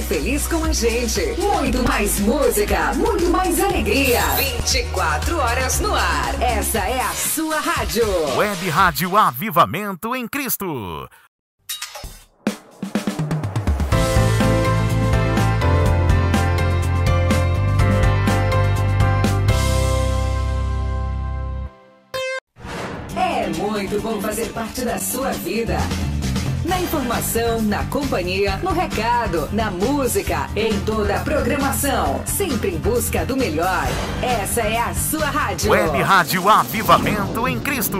feliz com a gente. Muito mais música, muito mais alegria. 24 horas no ar. Essa é a sua rádio. Web Rádio Avivamento em Cristo. É muito bom fazer parte da sua vida. Na informação, na companhia, no recado, na música, em toda a programação. Sempre em busca do melhor. Essa é a sua rádio. Web Rádio Avivamento em Cristo.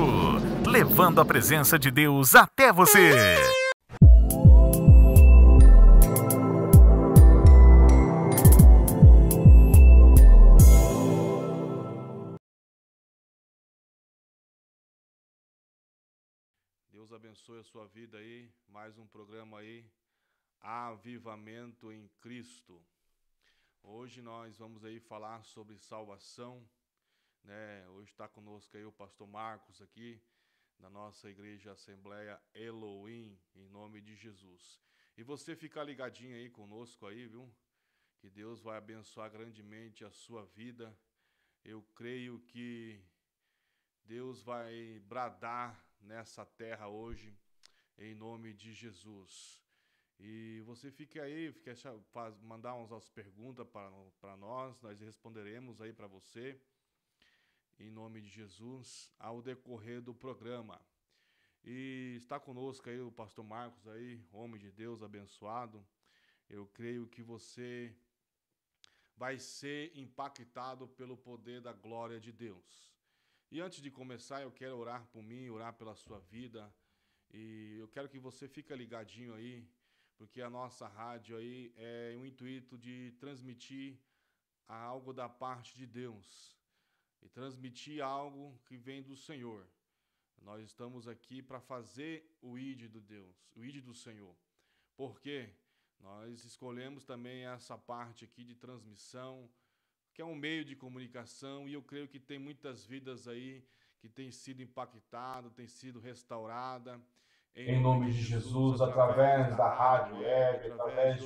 Levando a presença de Deus até você. Deus abençoe a sua vida aí, mais um programa aí, Avivamento em Cristo. Hoje nós vamos aí falar sobre salvação, né? Hoje está conosco aí o pastor Marcos aqui, da nossa igreja Assembleia Elohim, em nome de Jesus. E você fica ligadinho aí conosco aí, viu? Que Deus vai abençoar grandemente a sua vida. Eu creio que Deus vai bradar nessa terra hoje, em nome de Jesus. E você fique aí, mandar umas perguntas para nós responderemos aí para você, em nome de Jesus, ao decorrer do programa. E está conosco aí o pastor Marcos aí, homem de Deus abençoado. Eu creio que você vai ser impactado pelo poder da glória de Deus. E antes de começar, eu quero orar por mim, orar pela sua vida. E eu quero que você fique ligadinho aí, porque a nossa rádio aí é o intuito de transmitir algo da parte de Deus. E transmitir algo que vem do Senhor. Nós estamos aqui para fazer o ID do Deus, o ID do Senhor. Por quê? Nós escolhemos também essa parte aqui de transmissão, que é um meio de comunicação, e eu creio que tem muitas vidas aí que têm sido impactadas, têm sido restauradas. Em nome de Jesus, através da rádio web, através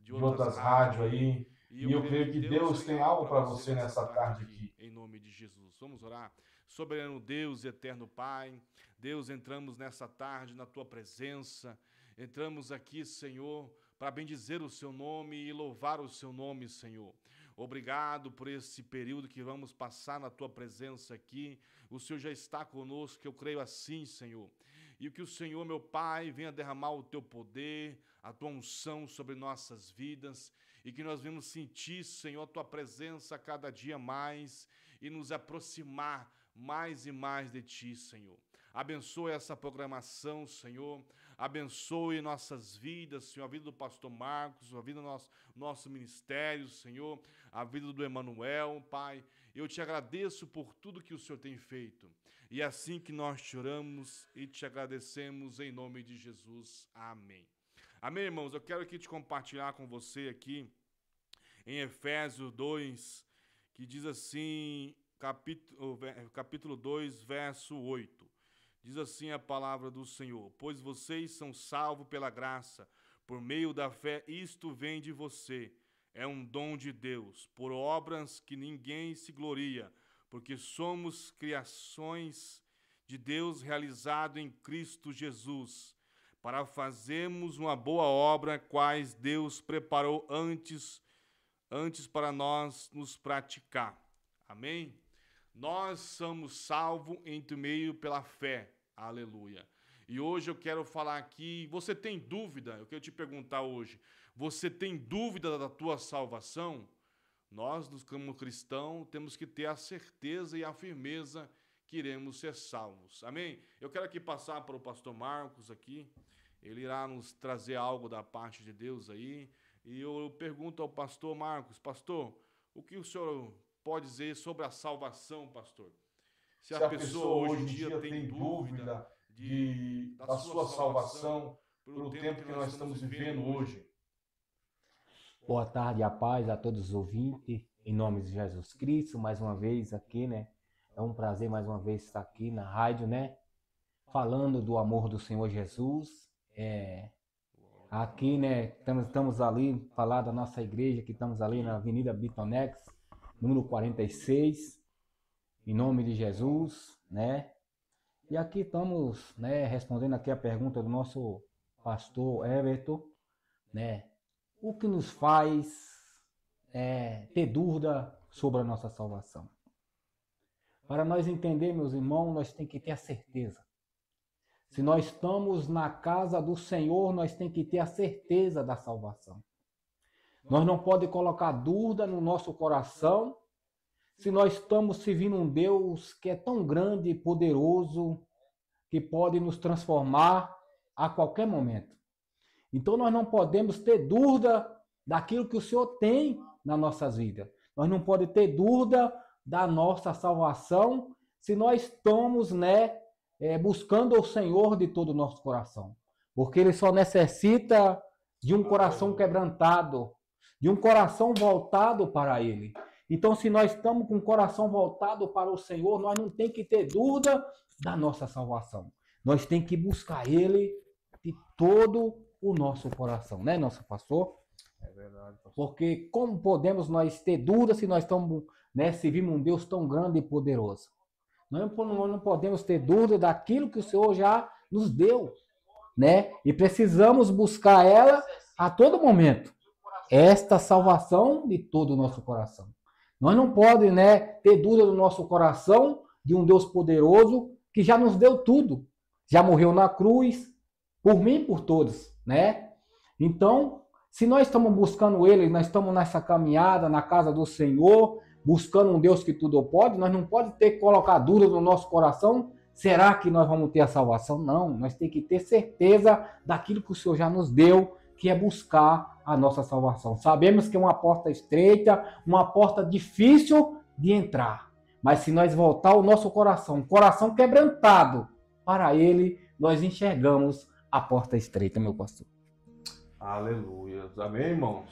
de outras rádios aí. E eu creio que Deus tem algo para você nessa tarde aqui. Em nome de Jesus. Vamos orar. Soberano Deus e eterno Pai, Deus, entramos nessa tarde na Tua presença. Entramos aqui, Senhor, para bendizer o Seu nome e louvar o Seu nome, Senhor. Obrigado por esse período que vamos passar na Tua presença aqui. O Senhor já está conosco, eu creio assim, Senhor. E que o Senhor, meu Pai, venha derramar o Teu poder, a Tua unção sobre nossas vidas, e que nós venhamos sentir, Senhor, a Tua presença cada dia mais e nos aproximar mais e mais de Ti, Senhor. Abençoe essa programação, Senhor. Abençoe nossas vidas, Senhor, a vida do pastor Marcos, a vida do nosso ministério, Senhor, a vida do Emanuel, Pai. Eu te agradeço por tudo que o Senhor tem feito. E é assim que nós te oramos e te agradecemos em nome de Jesus. Amém. Amém, irmãos? Eu quero aqui te compartilhar com você aqui em Efésios 2, que diz assim, capítulo 2, verso 8. Diz assim a palavra do Senhor: pois vocês são salvos pela graça, por meio da fé, isto vem de você. É um dom de Deus, por obras que ninguém se gloria, porque somos criações de Deus realizado em Cristo Jesus, para fazermos uma boa obra, quais Deus preparou antes para nós nos praticar. Amém? Nós somos salvos entre meio pela fé. Aleluia. E hoje eu quero falar aqui, você tem dúvida? Eu quero te perguntar hoje, você tem dúvida da tua salvação? Nós, como cristãos, temos que ter a certeza e a firmeza que iremos ser salvos. Amém? Eu quero aqui passar para o pastor Marcos aqui, ele irá nos trazer algo da parte de Deus aí, e eu pergunto ao pastor Marcos: pastor, o que o senhor pode dizer sobre a salvação, pastor? Se a pessoa hoje em dia tem dúvida da sua salvação, pelo tempo que nós estamos vivendo hoje. Boa tarde, a paz a todos os ouvintes, em nome de Jesus Cristo, mais uma vez aqui, né? É um prazer mais uma vez estar aqui na rádio, né? Falando do amor do Senhor Jesus. Aqui, né, estamos ali, falar da nossa igreja, que estamos ali na Avenida Bitonex, número 46, em nome de Jesus, né? E aqui estamos, né, respondendo aqui a pergunta do nosso pastor Everton, né? O que nos faz ter dúvida sobre a nossa salvação? Para nós entender, meus irmãos, nós temos que ter a certeza. Se nós estamos na casa do Senhor, nós temos que ter a certeza da salvação. Nós não podemos colocar dúvida no nosso coração se nós estamos servindo um Deus que é tão grande e poderoso, que pode nos transformar a qualquer momento. Então nós não podemos ter dúvida daquilo que o Senhor tem nas nossas vidas. Nós não podemos ter dúvida da nossa salvação se nós estamos, buscando o Senhor de todo o nosso coração. Porque Ele só necessita de um coração quebrantado, de um coração voltado para Ele. Então, se nós estamos com o coração voltado para o Senhor, nós não temos que ter dúvida da nossa salvação. Nós temos que buscar Ele de todo o nosso coração, né, nosso pastor? É verdade, pastor. Porque como podemos nós ter dúvida se nós estamos, servimos um Deus tão grande e poderoso? Nós não podemos ter dúvida daquilo que o Senhor já nos deu, né? E precisamos buscar ela a todo momento. Esta salvação de todo o nosso coração. Nós não podemos, ter dúvida do nosso coração de um Deus poderoso que já nos deu tudo. Já morreu na cruz, por mim e por todos, né? Então, se nós estamos buscando Ele, nós estamos nessa caminhada na casa do Senhor, buscando um Deus que tudo pode, nós não podemos ter que colocar dúvida no nosso coração, será que nós vamos ter a salvação? Não, nós temos que ter certeza daquilo que o Senhor já nos deu, que é buscar a nossa salvação. Sabemos que é uma porta estreita, uma porta difícil de entrar, mas se nós voltar o nosso coração quebrantado para Ele, nós enxergamos a porta estreita, meu pastor. Aleluia. Amém, irmãos?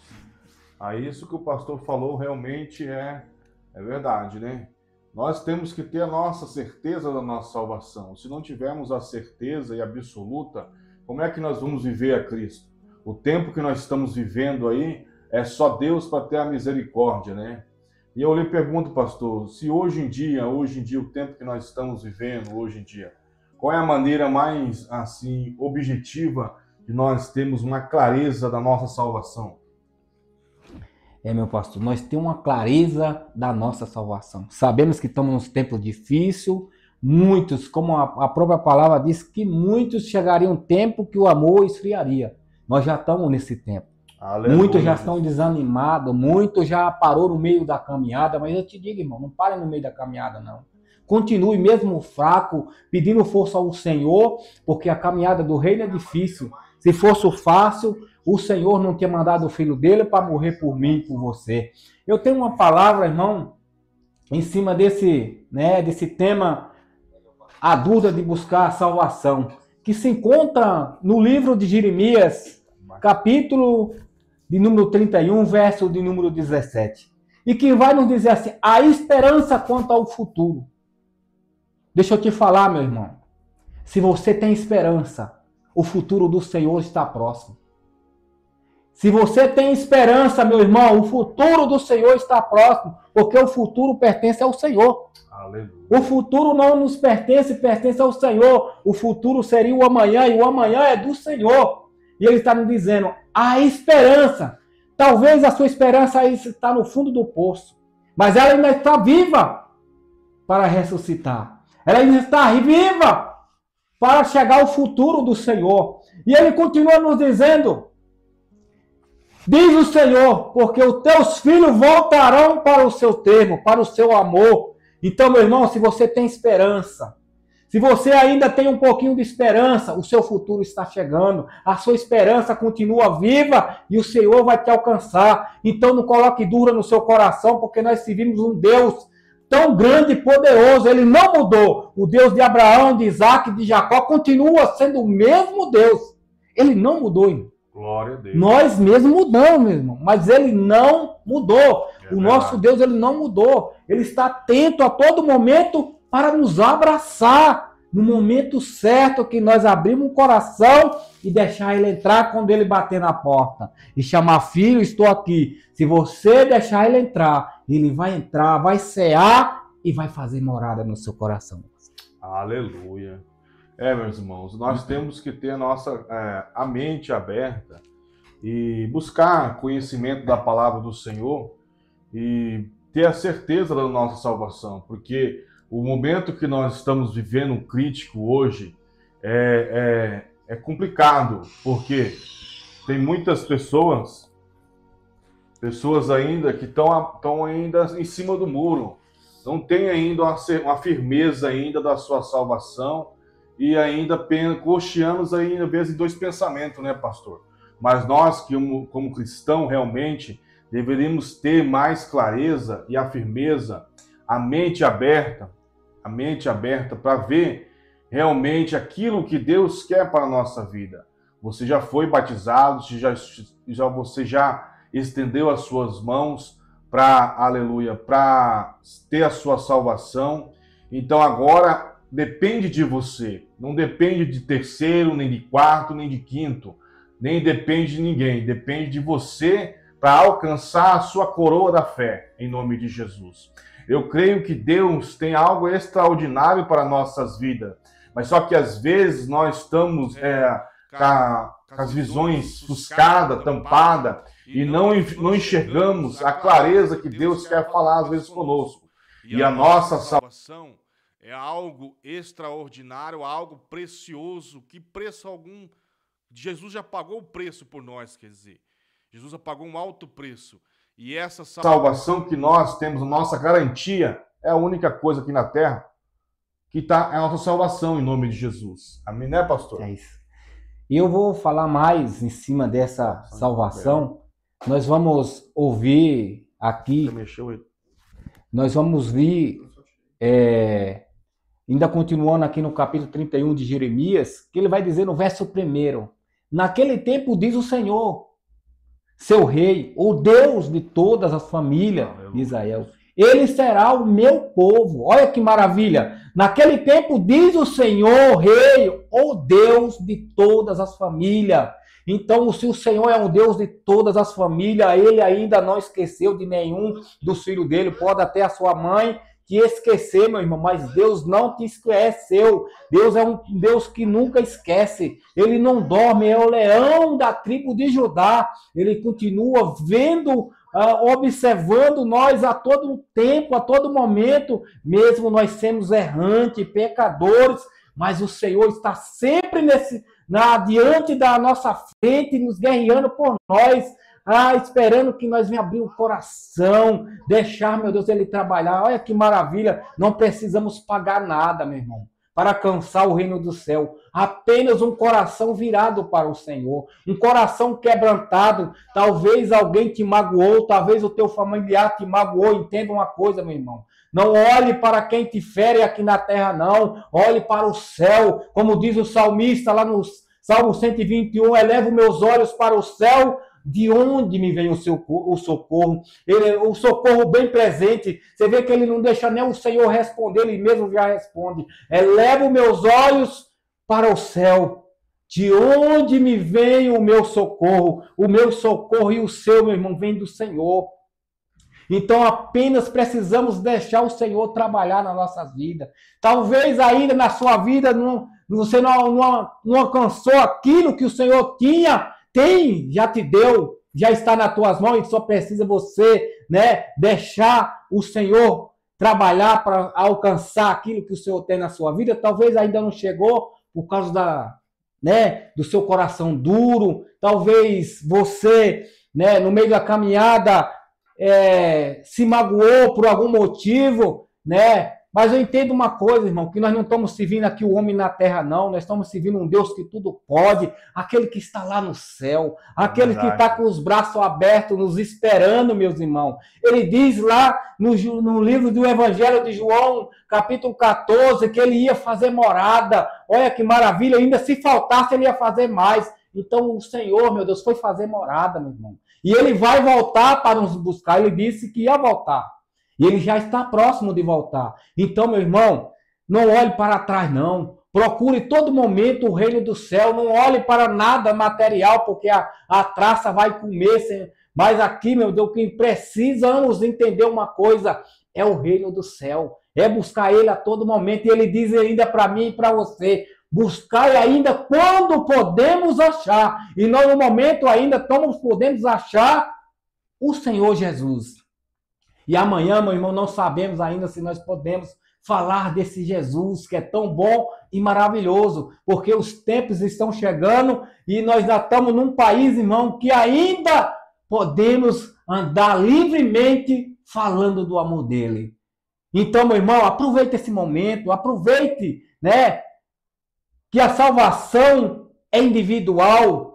Aí isso que o pastor falou realmente é verdade, né? Nós temos que ter a nossa certeza da nossa salvação. Se não tivermos a certeza e absoluta, como é que nós vamos viver a Cristo? O tempo que nós estamos vivendo aí é só Deus para ter a misericórdia, né? E eu lhe pergunto, pastor, se hoje em dia, o tempo que nós estamos vivendo hoje em dia, qual é a maneira mais, assim, objetiva de nós termos uma clareza da nossa salvação? Meu pastor, nós temos uma clareza da nossa salvação. Sabemos que estamos num tempo difícil, muitos, como a própria palavra diz, que muitos chegariam um tempo que o amor esfriaria. Nós já estamos nesse tempo. Aleluia. Muitos já estão desanimados, muitos já parou no meio da caminhada, mas eu te digo, irmão, não pare no meio da caminhada, não. Continue mesmo fraco, pedindo força ao Senhor, porque a caminhada do reino é difícil. Se fosse fácil, o Senhor não tinha mandado o Filho dele para morrer por mim e por você. Eu tenho uma palavra, irmão, em cima desse tema, a dúvida de buscar a salvação, que se encontra no livro de Jeremias, capítulo de número 31, verso de número 17. E que vai nos dizer assim, a esperança quanto ao futuro. Deixa eu te falar, meu irmão, se você tem esperança, o futuro do Senhor está próximo. Se você tem esperança, meu irmão, o futuro do Senhor está próximo, porque o futuro pertence ao Senhor. Aleluia. O futuro não nos pertence, pertence ao Senhor. O futuro seria o amanhã, e o amanhã é do Senhor. E Ele está nos dizendo, a esperança. Talvez a sua esperança está no fundo do poço, mas ela ainda está viva para ressuscitar. Ela ainda está viva para chegar ao futuro do Senhor. E Ele continua nos dizendo, diz o Senhor, porque os teus filhos voltarão para o seu termo, para o seu amor. Então, meu irmão, se você tem esperança, se você ainda tem um pouquinho de esperança, o seu futuro está chegando, a sua esperança continua viva e o Senhor vai te alcançar. Então não coloque dúvida no seu coração, porque nós servimos um Deus tão grande e poderoso, Ele não mudou. O Deus de Abraão, de Isaac, de Jacó continua sendo o mesmo Deus. Ele não mudou, irmão. Glória a Deus. Nós mesmos mudamos, meu irmão, mas Ele não mudou. O nosso Deus, Ele não mudou. Ele está atento a todo momento para nos abraçar. no momento certo que nós abrimos o coração e deixar ele entrar quando ele bater na porta. E chamar: filho, estou aqui. Se você deixar ele vai entrar, vai cear e vai fazer morada no seu coração. Aleluia. Meus irmãos, nós temos que ter a mente aberta e buscar conhecimento da palavra do Senhor e ter a certeza da nossa salvação, porque o momento que nós estamos vivendo, um crítico hoje, é complicado, porque tem muitas pessoas ainda que estão ainda em cima do muro, não tem ainda uma firmeza ainda da sua salvação e ainda cocheamos ainda às vezes em dois pensamentos, né, pastor? Mas nós, como cristão, realmente deveríamos ter mais clareza e a firmeza, a mente aberta para ver realmente aquilo que Deus quer para a nossa vida. Você já foi batizado, você já estendeu as suas mãos para ter a sua salvação. Então agora depende de você, não depende de terceiro, nem de quarto, nem de quinto, nem depende de ninguém, depende de você para alcançar a sua coroa da fé, em nome de Jesus. Eu creio que Deus tem algo extraordinário para nossas vidas, mas só que às vezes nós estamos com as visões ofuscadas, tampadas, e não enxergamos a clareza que Deus quer falar às vezes conosco. E a nossa salvação é algo extraordinário, algo precioso, que preço algum. Jesus já pagou o preço por nós, quer dizer. Jesus já pagou um alto preço. E essa salvação que nós temos, a nossa garantia, é a única coisa aqui na terra que é a nossa salvação em nome de Jesus. Amém, né, pastor? É isso. E eu vou falar mais em cima dessa salvação. Nós vamos ouvir aqui, nós vamos ver, ainda continuando aqui no capítulo 31 de Jeremias, que ele vai dizer no verso 1: naquele tempo diz o Senhor, seu rei, o Deus de todas as famílias de Israel, ele será o meu povo. Olha que maravilha! Naquele tempo diz o Senhor, rei, o Deus de todas as famílias. Então, se o Senhor é um Deus de todas as famílias, ele ainda não esqueceu de nenhum dos filhos dele. Pode até a sua mãe te esquecer, meu irmão, mas Deus não te esqueceu. Deus é um Deus que nunca esquece. Ele não dorme, é o leão da tribo de Judá. Ele continua vendo, observando nós a todo tempo, a todo momento, mesmo nós sermos errantes, pecadores, mas o Senhor está sempre diante da nossa frente, nos guerreando por nós, esperando que nós venhamos abrir o coração, deixar, meu Deus, ele trabalhar. Olha que maravilha, não precisamos pagar nada, meu irmão, para alcançar o reino do céu. Apenas um coração virado para o Senhor, um coração quebrantado. Talvez alguém te magoou, talvez o teu familiar te magoou. Entenda uma coisa, meu irmão, não olhe para quem te fere aqui na terra, não. Olhe para o céu, como diz o salmista lá no Salmo 121, elevo meus olhos para o céu, de onde me vem o socorro? O socorro bem presente. Você vê que ele não deixa nem o Senhor responder, ele mesmo já responde. Elevo meus olhos para o céu, de onde me vem o meu socorro? O meu socorro e o seu, meu irmão, vem do Senhor. Então apenas precisamos deixar o Senhor trabalhar na nossa vida. Talvez ainda na sua vida você não alcançou aquilo que o Senhor já te deu, já está nas tuas mãos, e só precisa você, deixar o Senhor trabalhar para alcançar aquilo que o Senhor tem na sua vida. Talvez ainda não chegou por causa do seu coração duro. Talvez você, no meio da caminhada, se magoou por algum motivo, Mas eu entendo uma coisa, irmão, que nós não estamos servindo aqui o homem na terra, não. Nós estamos servindo um Deus que tudo pode, aquele que está lá no céu, aquele que está com os braços abertos, nos esperando, meus irmãos. Ele diz lá no livro do Evangelho de João, capítulo 14, que ele ia fazer morada. Olha que maravilha, ainda se faltasse ele ia fazer mais. Então o Senhor, meu Deus, foi fazer morada, meu irmão. E ele vai voltar para nos buscar. Ele disse que ia voltar. E ele já está próximo de voltar. Então, meu irmão, não olhe para trás, não. Procure todo momento o reino do céu. Não olhe para nada material, porque a traça vai comer. Mas aqui, meu Deus, que precisamos entender uma coisa: é o reino do céu. É buscar ele a todo momento. E ele diz ainda para mim e para você: buscai ainda quando podemos achar. E nós, no momento, ainda podemos achar o Senhor Jesus. E amanhã, meu irmão, não sabemos ainda se nós podemos falar desse Jesus que é tão bom e maravilhoso, porque os tempos estão chegando e nós já estamos num país, irmão, que ainda podemos andar livremente falando do amor dele. Então, meu irmão, aproveite esse momento, aproveite, né, que a salvação é individual.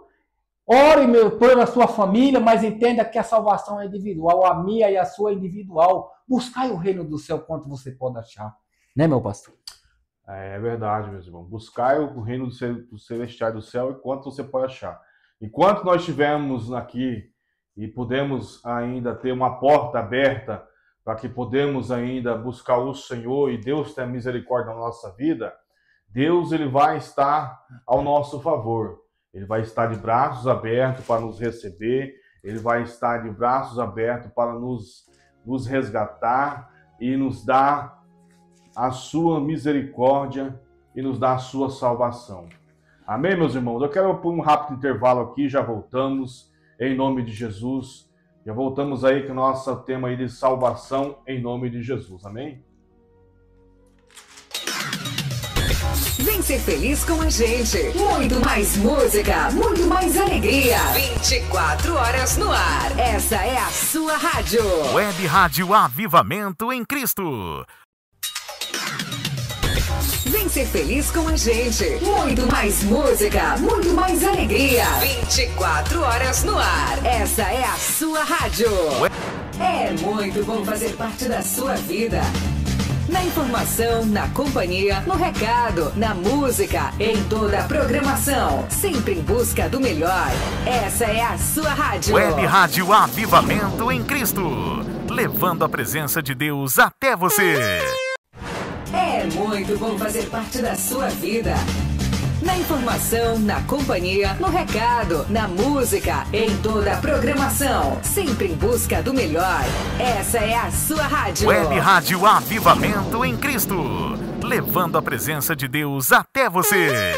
Ore, pela sua família, mas entenda que a salvação é individual, a minha e a sua é individual. Buscai o reino do céu quanto você pode achar. Né, meu pastor? É verdade, meus irmãos. Buscai o reino do celestial do céu e quanto você pode achar. Enquanto nós estivermos aqui e podemos ainda ter uma porta aberta para que podemos ainda buscar o Senhor e Deus ter misericórdia na nossa vida, Deus ele vai estar ao nosso favor. Ele vai estar de braços abertos para nos receber, ele vai estar de braços abertos para nos resgatar e nos dar a sua misericórdia e nos dar a sua salvação. Amém, meus irmãos? Eu quero pôr um rápido intervalo aqui, já voltamos, em nome de Jesus. Já voltamos aí com o nosso tema aí de salvação, em nome de Jesus. Amém? Vem ser feliz com a gente. Muito mais música, muito mais alegria. 24 horas no ar. Essa é a sua rádio. Web Rádio Avivamento em Cristo. Vem ser feliz com a gente. Muito mais música, muito mais alegria. 24 horas no ar. Essa é a sua rádio. É muito bom fazer parte da sua vida. Na informação, na companhia, no recado, na música, em toda a programação. Sempre em busca do melhor. Essa é a sua rádio. Web Rádio Avivamento em Cristo. Levando a presença de Deus até você. É muito bom fazer parte da sua vida. Na informação, na companhia, no recado, na música, em toda a programação. Sempre em busca do melhor. Essa é a sua rádio. Web Rádio Avivamento em Cristo. Levando a presença de Deus até você.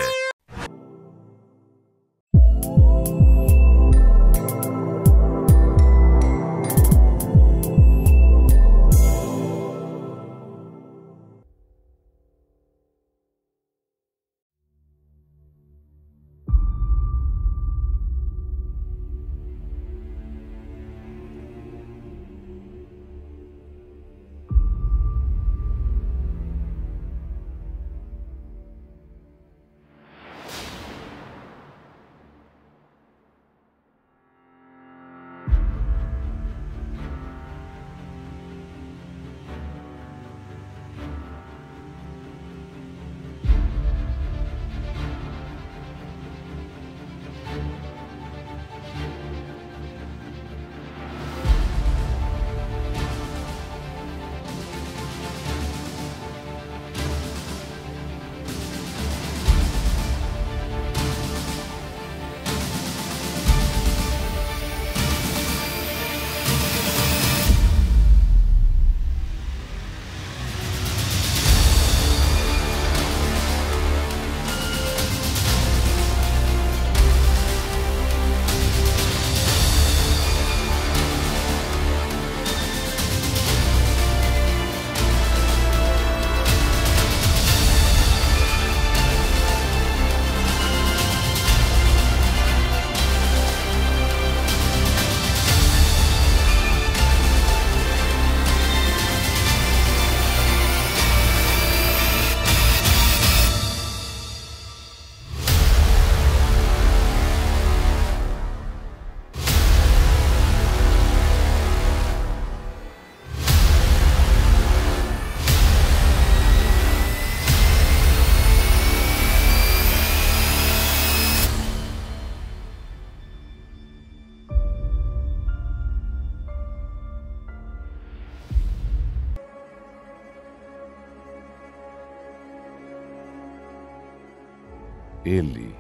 Ele,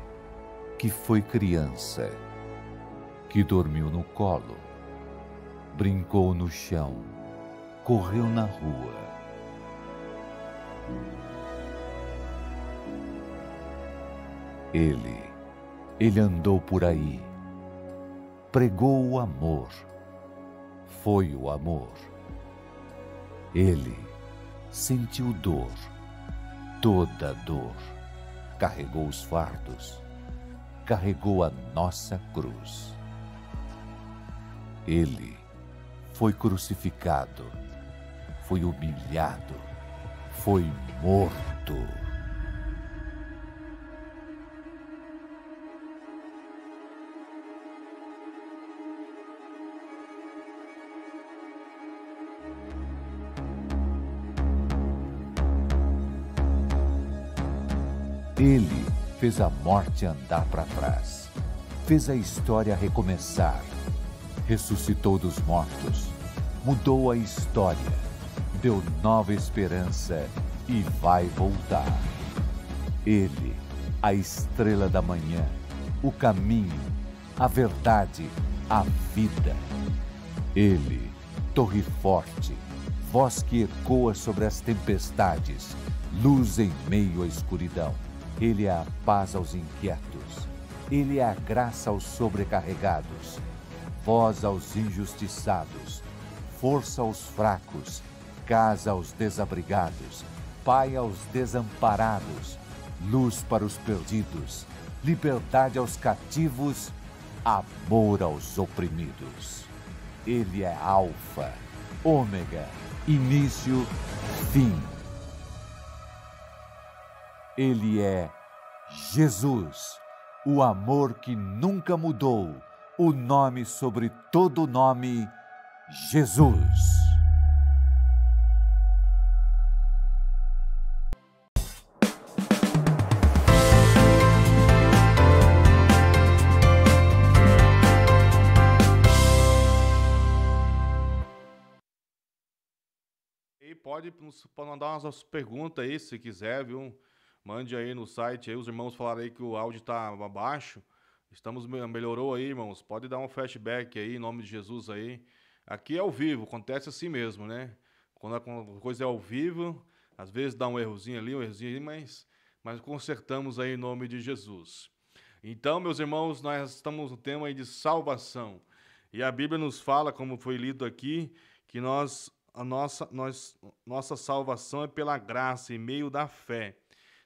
que foi criança, que dormiu no colo, brincou no chão, correu na rua. Ele andou por aí, pregou o amor, foi o amor. Ele sentiu dor, toda dor, carregou os fardos, carregou a nossa cruz. Ele foi crucificado, foi humilhado, foi morto. Ele fez a morte andar para trás, fez a história recomeçar, ressuscitou dos mortos, mudou a história, deu nova esperança e vai voltar. Ele, a estrela da manhã, o caminho, a verdade, a vida. Ele, torre forte, voz que ecoa sobre as tempestades, luz em meio à escuridão. Ele é a paz aos inquietos, Ele é a graça aos sobrecarregados, voz aos injustiçados, força aos fracos, casa aos desabrigados, pai aos desamparados, luz para os perdidos, liberdade aos cativos, amor aos oprimidos. Ele é Alfa, Ômega, início, fim. Ele é Jesus, o amor que nunca mudou, o nome sobre todo nome, Jesus. E pode mandar umas perguntas aí, se quiser, viu? Mande aí no site, aí os irmãos falaram aí que o áudio tá abaixo. Melhorou aí, irmãos. Pode dar um flashback aí, em nome de Jesus aí. Aqui é ao vivo, acontece assim mesmo, né? Quando a coisa é ao vivo, às vezes dá um errozinho ali, mas consertamos aí em nome de Jesus. Então, meus irmãos, nós estamos no tema aí de salvação. E a Bíblia nos fala, como foi lido aqui, que nossa salvação é pela graça, em meio da fé.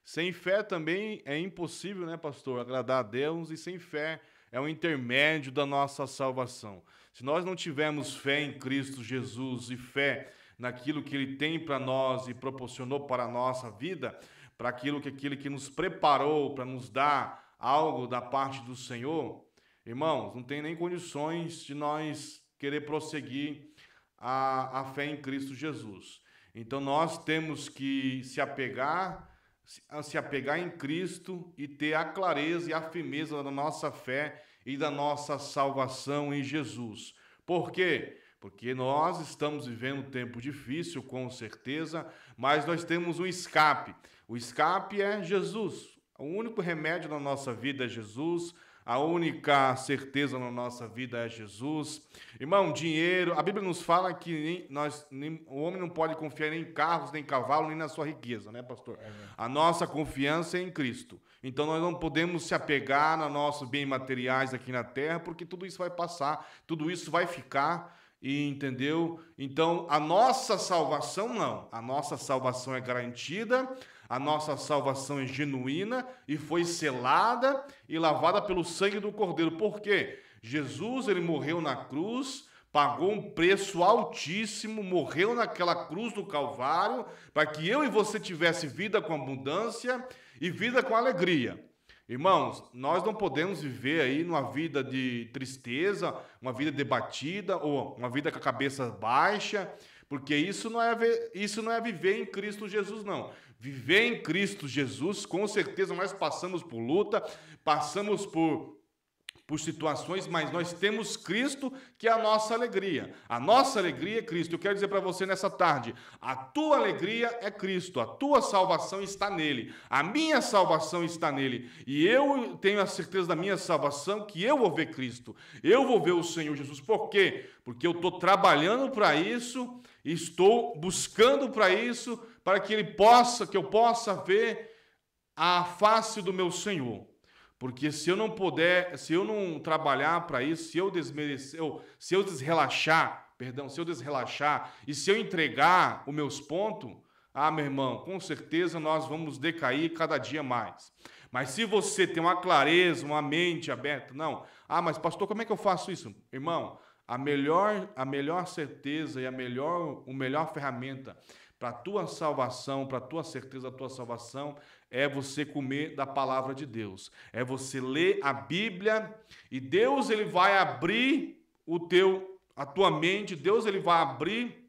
Sem fé também é impossível, né, pastor, agradar a Deus, e sem fé é um intermédio da nossa salvação. Se nós não tivermos fé em Cristo Jesus e fé naquilo que Ele tem para nós e proporcionou para a nossa vida, para aquilo que nos preparou para nos dar algo da parte do Senhor, irmãos, não tem nem condições de nós querer prosseguir a fé em Cristo Jesus. Então nós temos que se apegar em Cristo e ter a clareza e a firmeza da nossa fé e da nossa salvação em Jesus. Por quê? Porque nós estamos vivendo um tempo difícil, com certeza, mas nós temos um escape. O escape é Jesus. O único remédio na nossa vida é Jesus. A única certeza na nossa vida é Jesus. Irmão, dinheiro, a Bíblia nos fala que o homem não pode confiar nem em carros, nem em cavalo, nem na sua riqueza, né, pastor? A nossa confiança é em Cristo. Então nós não podemos se apegar nos nossos bens materiais aqui na terra, porque tudo isso vai passar, tudo isso vai ficar, entendeu? Então a nossa salvação não. A nossa salvação é garantida. A nossa salvação é genuína e foi selada e lavada pelo sangue do Cordeiro. Por quê? Jesus, ele morreu na cruz, pagou um preço altíssimo, morreu naquela cruz do Calvário, para que eu e você tivesse vida com abundância e vida com alegria. Irmãos, nós não podemos viver aí numa vida de tristeza, uma vida debatida ou uma vida com a cabeça baixa, porque isso não é viver em Cristo Jesus, não. Viver em Cristo Jesus, com certeza nós passamos por luta, passamos por por situações, mas nós temos Cristo, que é a nossa alegria. A nossa alegria é Cristo. Eu quero dizer para você nessa tarde, a tua alegria é Cristo, a tua salvação está nele, a minha salvação está nele. E eu tenho a certeza da minha salvação que eu vou ver Cristo, eu vou ver o Senhor Jesus. Por quê? Porque eu estou trabalhando para isso, estou buscando para isso, para que eu possa ver a face do meu Senhor. Porque se eu não puder, se eu não trabalhar para isso, se eu desrelaxar e se eu entregar os meus pontos, meu irmão, com certeza nós vamos decair cada dia mais. Mas se você tem uma clareza, uma mente aberta, não, mas pastor, como é que eu faço isso? Irmão, a melhor certeza e a melhor ferramenta para a tua salvação, para a tua certeza da tua salvação, é você comer da palavra de Deus. É você ler a Bíblia e Deus ele vai abrir a tua mente, Deus ele vai abrir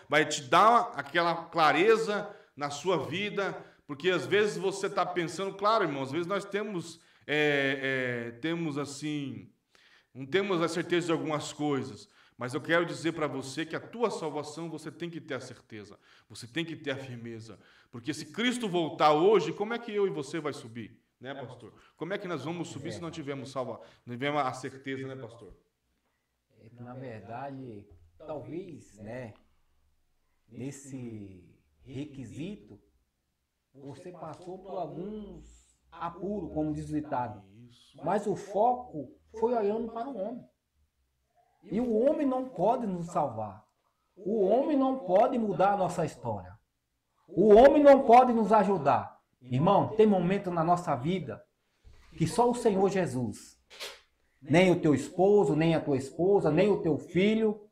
vai te dar aquela clareza na sua vida, porque às vezes você está pensando, claro, irmão, às vezes nós temos assim, não temos a certeza de algumas coisas, mas eu quero dizer para você que a tua salvação você tem que ter a certeza, você tem que ter a firmeza, porque se Cristo voltar hoje, como é que eu e você vai subir, né, pastor? Como é que nós vamos subir se não tivermos não tivermos a certeza, né, pastor? Na verdade, talvez, né, nesse requisito, você passou por alguns apuros, como diz o ditado, mas o foco foi olhando para o homem. E o homem não pode nos salvar. O homem não pode mudar a nossa história. O homem não pode nos ajudar. Irmão, tem momento na nossa vida que só o Senhor Jesus, nem o teu esposo, nem a tua esposa, nem o teu filho,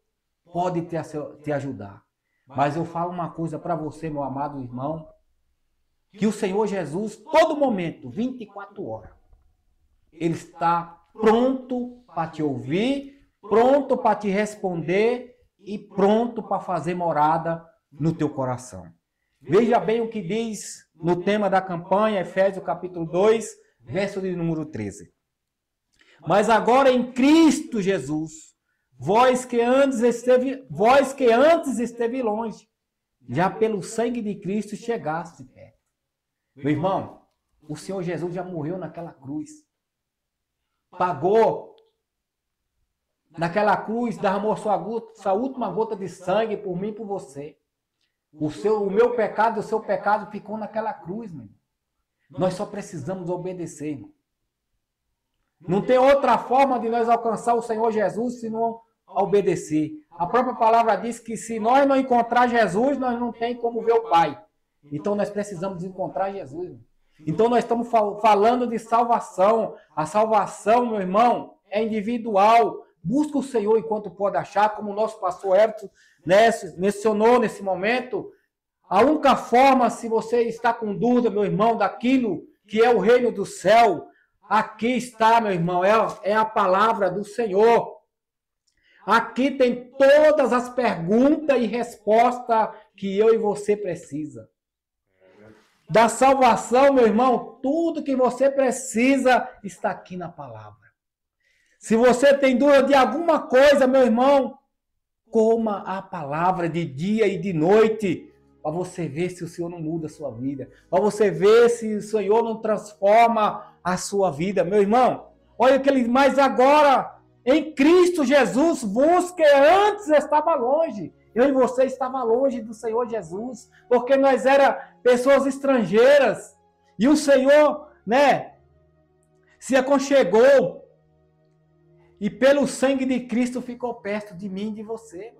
pode te ajudar. Mas eu falo uma coisa para você, meu amado irmão, que o Senhor Jesus, todo momento, 24 horas, Ele está pronto para te ouvir, pronto para te responder e pronto para fazer morada no teu coração. Veja bem o que diz no tema da campanha, Efésios capítulo 2, verso de número 13. Mas agora em Cristo Jesus, vós que antes esteve longe, já pelo sangue de Cristo chegaste perto. Meu irmão, o Senhor Jesus já morreu naquela cruz. Pagou naquela cruz, derramou sua última gota de sangue por mim e por você. O meu pecado e o seu pecado ficou naquela cruz, meu irmão. Nós só precisamos obedecer, irmão. Não tem outra forma de nós alcançar o Senhor Jesus senão obedecer. A própria palavra diz que se nós não encontrar Jesus, nós não tem como ver o Pai. Então nós precisamos encontrar Jesus, irmão. Então nós estamos falando de salvação. A salvação, meu irmão, é individual. Busca o Senhor enquanto pode achar, como o nosso pastor Everton mencionou nesse momento. A única forma, se você está com dúvida, meu irmão, daquilo que é o reino do céu, aqui está, meu irmão, é a palavra do Senhor. Aqui tem todas as perguntas e respostas que eu e você precisa. Da salvação, meu irmão, tudo que você precisa está aqui na palavra. Se você tem dúvida de alguma coisa, meu irmão, coma a palavra de dia e de noite, para você ver se o Senhor não muda a sua vida, para você ver se o Senhor não transforma a sua vida. Meu irmão, olha o que ele diz, mas agora, em Cristo Jesus, vos que antes estava longe. Eu e você estava longe do Senhor Jesus, porque nós éramos pessoas estrangeiras. E o Senhor, né, se aconchegou. E pelo sangue de Cristo ficou perto de mim e de você.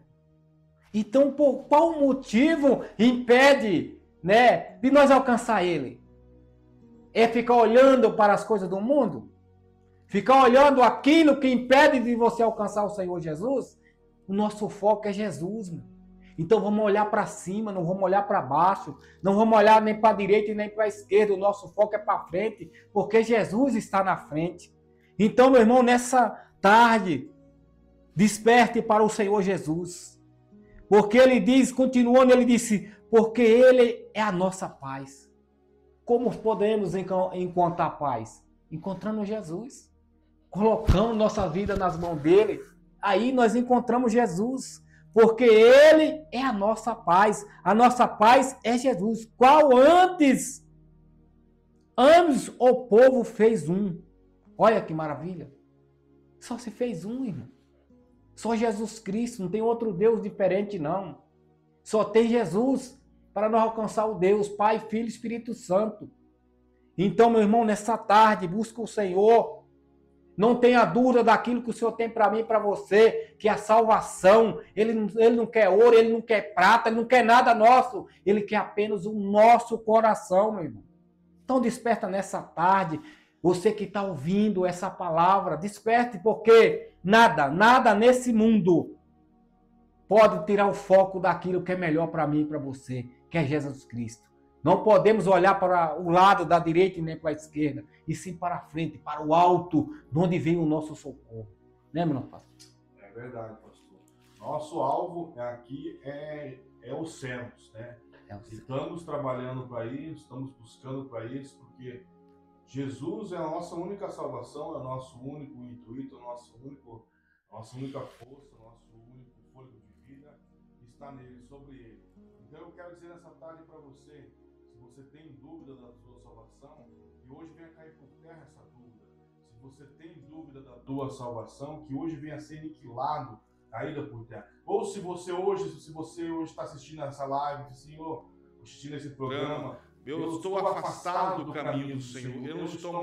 Então, por qual motivo impede, né, de nós alcançar Ele? É ficar olhando para as coisas do mundo? Ficar olhando aquilo que impede de você alcançar o Senhor Jesus? O nosso foco é Jesus, meu. Então vamos olhar para cima, não vamos olhar para baixo, não vamos olhar nem para a direita e nem para a esquerda. O nosso foco é para frente, porque Jesus está na frente. Então, meu irmão, nessa tarde, desperte para o Senhor Jesus. Porque Ele diz, continuando, Ele disse, porque Ele é a nossa paz. Como podemos encontrar paz? Encontrando Jesus. colocamos nossa vida nas mãos dele, aí nós encontramos Jesus. Porque ele é a nossa paz. A nossa paz é Jesus. Qual antes? Antes o povo fez um. Olha que maravilha. Só se fez um, irmão. Só Jesus Cristo. Não tem outro Deus diferente, não. Só tem Jesus para nós alcançar o Deus, Pai, Filho e Espírito Santo. Então, meu irmão, nessa tarde, busca o Senhor. Não tenha dúvida daquilo que o Senhor tem para mim e para você, que a salvação, ele não quer ouro, ele não quer prata, ele não quer nada nosso, ele quer apenas o nosso coração, meu irmão. Então desperta nessa tarde, você que está ouvindo essa palavra, desperte, porque nada nesse mundo pode tirar o foco daquilo que é melhor para mim e para você, que é Jesus Cristo. Não podemos olhar para o lado da direita e nem para a esquerda, e sim para a frente, para o alto, de onde vem o nosso socorro. Né, meu pastor? É verdade, pastor. Nosso alvo aqui é os céus, né? Estamos trabalhando para isso, estamos buscando para isso, porque Jesus é a nossa única salvação, é o nosso único intuito, nossa única força, nosso único fôlego de vida está nele, sobre ele. Então eu quero dizer nessa tarde para você, se você tem dúvida da sua salvação, que hoje venha cair por terra essa dúvida. Se você tem dúvida da tua salvação, que hoje venha ser aniquilado, caída por terra. Ou se você hoje está assistindo essa live, Senhor, assistindo esse programa, eu estou afastado do caminho do Senhor. Eu não estou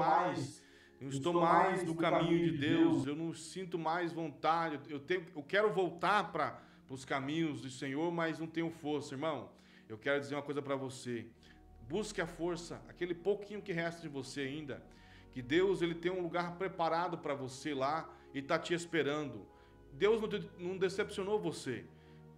mais no caminho de Deus. Eu não sinto mais vontade. Eu quero voltar para os caminhos do Senhor, mas não tenho força, irmão. Eu quero dizer uma coisa para você. Busque a força, aquele pouquinho que resta de você ainda, que Deus ele tem um lugar preparado para você lá e está te esperando. Deus não decepcionou você.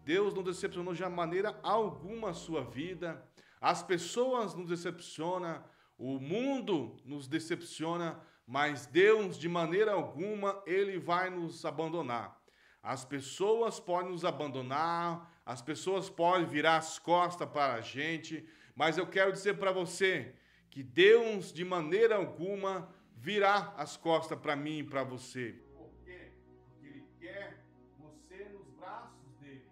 Deus não decepcionou de maneira alguma a sua vida. As pessoas nos decepcionam, o mundo nos decepciona, mas Deus de maneira alguma ele vai nos abandonar. As pessoas podem nos abandonar, as pessoas podem virar as costas para a gente, mas eu quero dizer para você que Deus de maneira alguma virá as costas para mim e para você. Por quê? Porque Ele quer você nos braços dEle.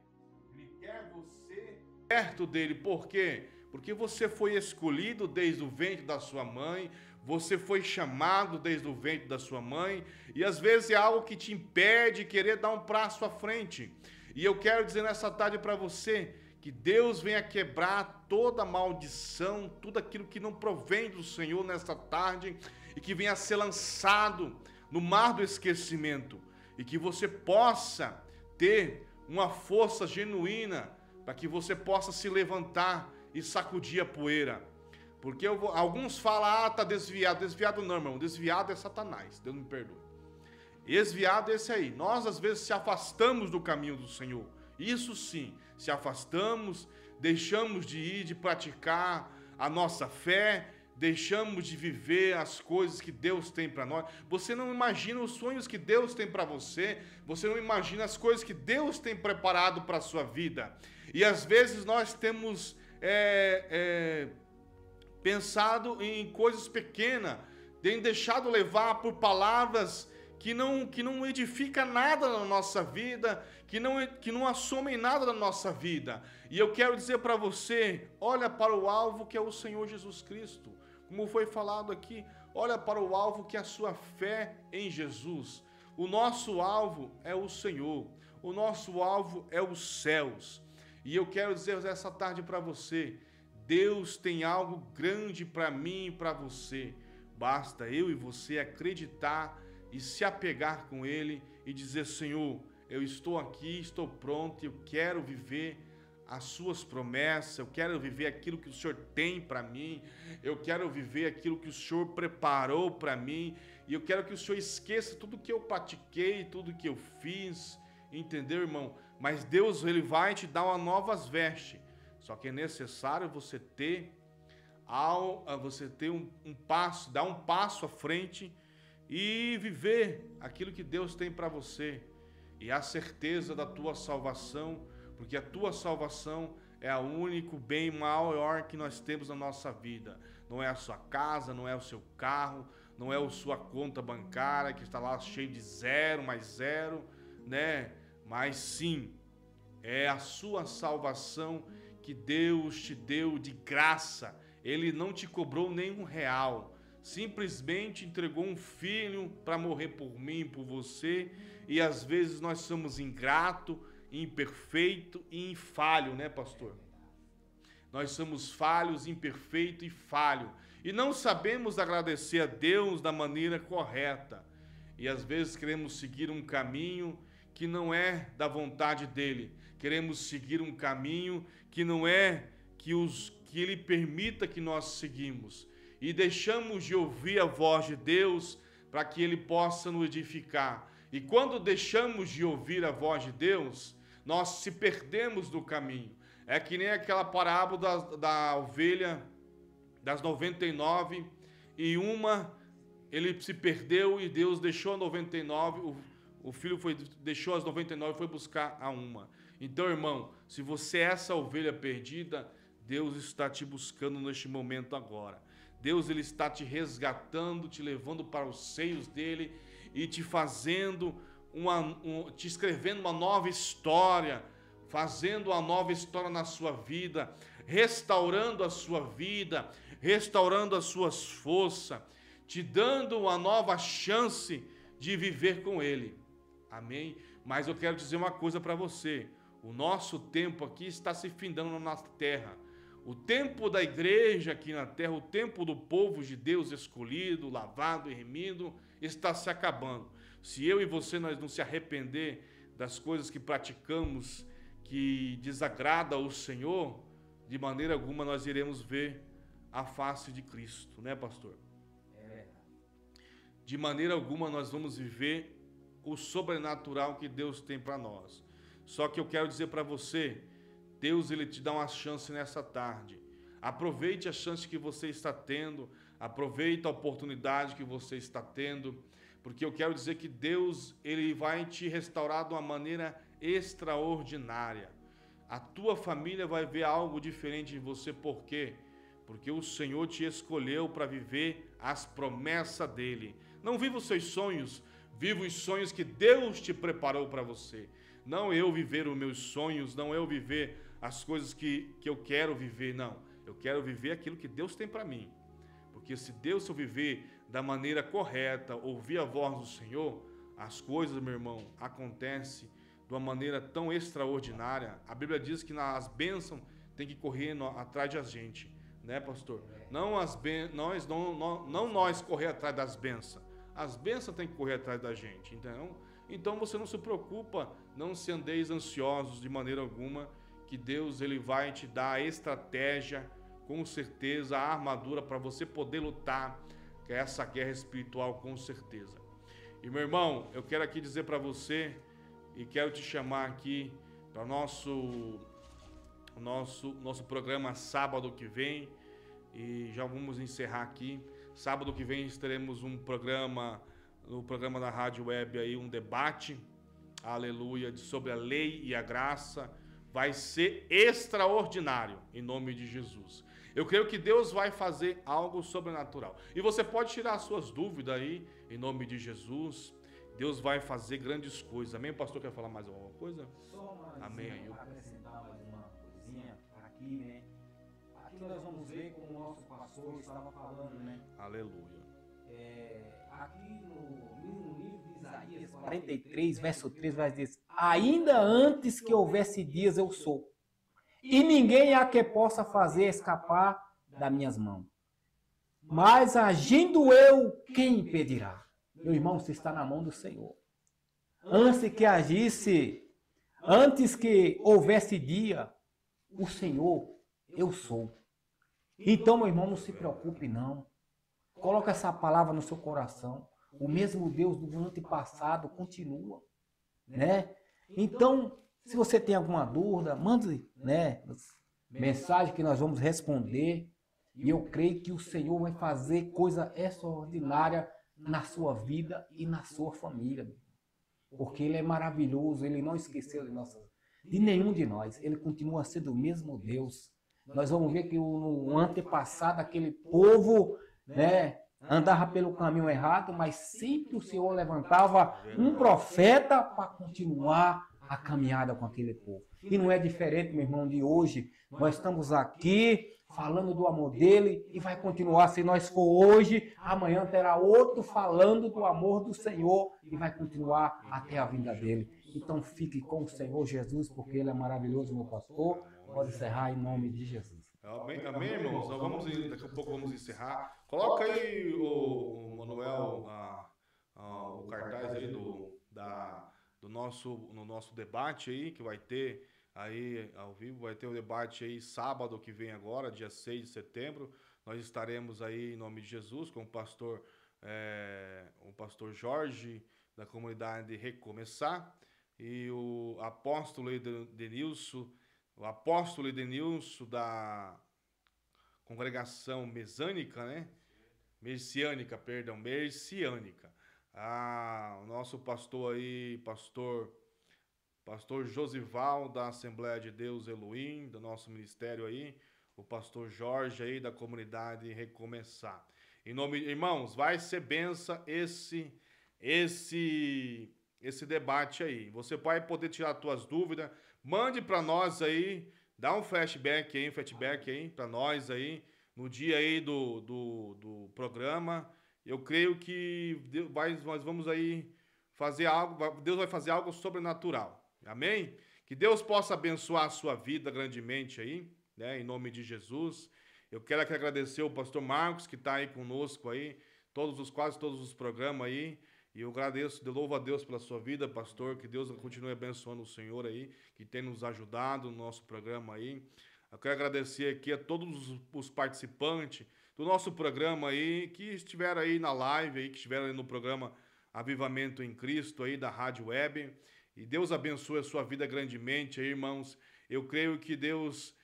Ele quer você perto dEle. Por quê? Porque você foi escolhido desde o ventre da sua mãe, você foi chamado desde o ventre da sua mãe, e às vezes é algo que te impede de querer dar um passo à frente. E eu quero dizer nessa tarde para você que Deus venha quebrar toda maldição, tudo aquilo que não provém do Senhor nesta tarde, e que venha ser lançado no mar do esquecimento, e que você possa ter uma força genuína, para que você possa se levantar e sacudir a poeira. Porque alguns falam, tá desviado. Desviado não, irmão. Desviado é Satanás. Deus me perdoe. Desviado é esse aí. Nós, às vezes, se afastamos do caminho do Senhor. Isso sim. Se afastamos, deixamos de ir, de praticar a nossa fé, deixamos de viver as coisas que Deus tem para nós. Você não imagina os sonhos que Deus tem para você. Você não imagina as coisas que Deus tem preparado para a sua vida. E, às vezes, nós temos pensado em coisas pequenas, tem deixado levar por palavras que não edifica nada na nossa vida, que não assomem nada na nossa vida. E eu quero dizer para você, olha para o alvo que é o Senhor Jesus Cristo. Como foi falado aqui, olha para o alvo que é a sua fé em Jesus. O nosso alvo é o Senhor, o nosso alvo é os céus. E eu quero dizer essa tarde para você, Deus tem algo grande para mim e para você. Basta eu e você acreditar e se apegar com Ele e dizer, Senhor, eu estou aqui, estou pronto, eu quero viver as suas promessas, eu quero viver aquilo que o Senhor tem para mim, eu quero viver aquilo que o Senhor preparou para mim, e eu quero que o Senhor esqueça tudo que eu pratiquei, tudo que eu fiz, entendeu, irmão? Mas Deus, Ele vai te dar uma novas vestes. Só que é necessário você ter dar um passo à frente e viver aquilo que Deus tem para você. E a certeza da tua salvação, porque a tua salvação é o único bem maior que nós temos na nossa vida. Não é a sua casa, não é o seu carro, não é a sua conta bancária que está lá cheio de zero, mais zero, né? Mas sim, é a sua salvação que Deus te deu de graça. Ele não te cobrou nenhum real, simplesmente entregou um filho para morrer por mim, por você. E às vezes nós somos ingrato, imperfeito e falho, né, pastor? Nós somos falhos, imperfeito e falho. E não sabemos agradecer a Deus da maneira correta. E às vezes queremos seguir um caminho que não é da vontade dele. Queremos seguir um caminho que não é que ele permita que nós seguimos. E deixamos de ouvir a voz de Deus para que ele possa nos edificar. E quando deixamos de ouvir a voz de Deus, nós se perdemos do caminho. É que nem aquela parábola da ovelha, das 99, e uma, ele se perdeu e Deus deixou a 99, o filho deixou as 99 e foi buscar a uma. Então, irmão, se você é essa ovelha perdida, Deus está te buscando neste momento agora. Deus, ele está te resgatando, te levando para os seios dele e te fazendo te escrevendo uma nova história, fazendo uma nova história na sua vida, restaurando a sua vida, restaurando as suas forças, te dando uma nova chance de viver com ele. Amém? Mas eu quero dizer uma coisa para você. O nosso tempo aqui está se findando na nossa terra. O tempo da igreja aqui na terra, o tempo do povo de Deus escolhido, lavado e remido, está se acabando. Se eu e você nós não se arrepender das coisas que praticamos, que desagrada ao Senhor, de maneira alguma nós iremos ver a face de Cristo, né, pastor? De maneira alguma nós vamos viver o sobrenatural que Deus tem para nós. Só que eu quero dizer para você, Deus, ele te dá uma chance nessa tarde. Aproveite a chance que você está tendo, aproveite a oportunidade que você está tendo, porque eu quero dizer que Deus, ele vai te restaurar de uma maneira extraordinária. A tua família vai ver algo diferente em você, por quê? Porque o Senhor te escolheu para viver as promessas dele. Não viva os seus sonhos, viva os sonhos que Deus te preparou para você. Não eu viver os meus sonhos, não eu viver as coisas que eu quero viver, não. Eu quero viver aquilo que Deus tem para mim. Porque se eu viver da maneira correta, ouvir a voz do Senhor, as coisas, meu irmão, acontecem de uma maneira tão extraordinária. A Bíblia diz que as bênçãos tem que correr atrás de a gente, né, pastor? Não nós correr atrás das bênçãos. As bênçãos têm que correr atrás da gente, entendeu? Então você não se preocupa, não se andeis ansiosos de maneira alguma, que Deus, ele vai te dar a estratégia, com certeza, a armadura para você poder lutar essa guerra espiritual, com certeza. E meu irmão, eu quero aqui dizer para você, e quero te chamar aqui para o nosso programa sábado que vem, e já vamos encerrar aqui. Sábado que vem teremos no programa da Rádio Web aí, um debate, aleluia, sobre a lei e a graça. Vai ser extraordinário, em nome de Jesus. Eu creio que Deus vai fazer algo sobrenatural. E você pode tirar as suas dúvidas aí, em nome de Jesus. Deus vai fazer grandes coisas. Amém? O pastor quer falar mais alguma coisa? Só mais amém. Acrescentar mais uma coisinha aqui, né? Aqui nós vamos ver como o nosso pastor estava falando, né? Aleluia. Aqui no livro de Isaías 43, verso 3, vai dizer: ainda antes que houvesse dias eu sou, e ninguém há que possa fazer escapar das minhas mãos. Mas agindo eu, quem impedirá? Meu irmão, você está na mão do Senhor. Antes que agisse, antes que houvesse dia, o Senhor, eu sou. Então, meu irmão, não se preocupe não. Coloca essa palavra no seu coração. O mesmo Deus do antepassado continua, né? Então, se você tem alguma dúvida, mande, né, mensagem que nós vamos responder. E eu creio que o Senhor vai fazer coisa extraordinária na sua vida e na sua família. Porque Ele é maravilhoso, Ele não esqueceu de nenhum de nós. Ele continua sendo o mesmo Deus. Nós vamos ver que no antepassado, aquele povo, né, andava pelo caminho errado, mas sempre o Senhor levantava um profeta para continuar a caminhada com aquele povo. E não é diferente, meu irmão, de hoje. Nós estamos aqui falando do amor dele e vai continuar. Se nós for hoje, amanhã terá outro falando do amor do Senhor e vai continuar até a vinda dele. Então fique com o Senhor Jesus, porque ele é maravilhoso, meu pastor. Pode encerrar em nome de Jesus. Amém, amém, irmãos? Daqui a pouco vamos encerrar. Coloca aí, o Manuel, o cartaz aí no nosso debate aí, que vai ter aí ao vivo, vai ter o debate aí sábado que vem agora, dia 6 de setembro. Nós estaremos aí em nome de Jesus com o pastor Jorge, da comunidade Recomeçar, e o apóstolo Edenilson, da congregação Messiânica, né? Messiânica. O nosso pastor aí, pastor Josival, da Assembleia de Deus Elohim, do nosso ministério aí, o pastor Jorge aí, da comunidade Recomeçar. Em nome, irmãos, vai ser benção esse debate aí. Você vai poder tirar suas dúvidas, mande para nós aí, dá um feedback aí para nós aí, no dia aí do programa. Eu creio que nós vamos aí fazer algo, Deus vai fazer algo sobrenatural. Amém? Que Deus possa abençoar a sua vida grandemente aí, né? Em nome de Jesus. Eu quero aqui agradecer o pastor Marcos, que está aí conosco aí, quase todos os programas aí. E eu louvo a Deus pela sua vida, pastor, que Deus continue abençoando o Senhor aí, que tem nos ajudado no nosso programa aí. Eu quero agradecer aqui a todos os participantes do nosso programa aí, que estiveram aí na live aí, que estiveram aí no programa Avivamento em Cristo aí, da Rádio Web. E Deus abençoe a sua vida grandemente aí, irmãos. Eu creio que Deus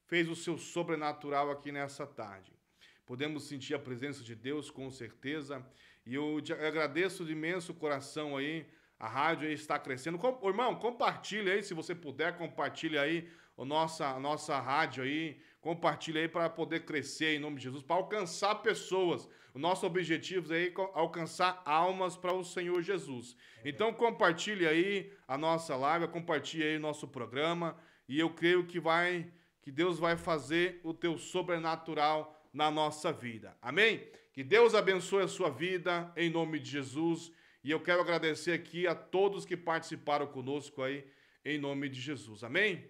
fez o seu sobrenatural aqui nessa tarde. Podemos sentir a presença de Deus, com certeza. E eu agradeço de imenso coração aí. A rádio aí está crescendo. Irmão, compartilha aí, se você puder, compartilha aí a nossa rádio aí. Compartilha aí para poder crescer em nome de Jesus, para alcançar pessoas. O nosso objetivo é alcançar almas para o Senhor Jesus. Então compartilhe aí a nossa live, compartilhe aí o nosso programa. E eu creio que Deus vai fazer o teu sobrenatural na nossa vida. Amém? Que Deus abençoe a sua vida em nome de Jesus. E eu quero agradecer aqui a todos que participaram conosco aí em nome de Jesus. Amém?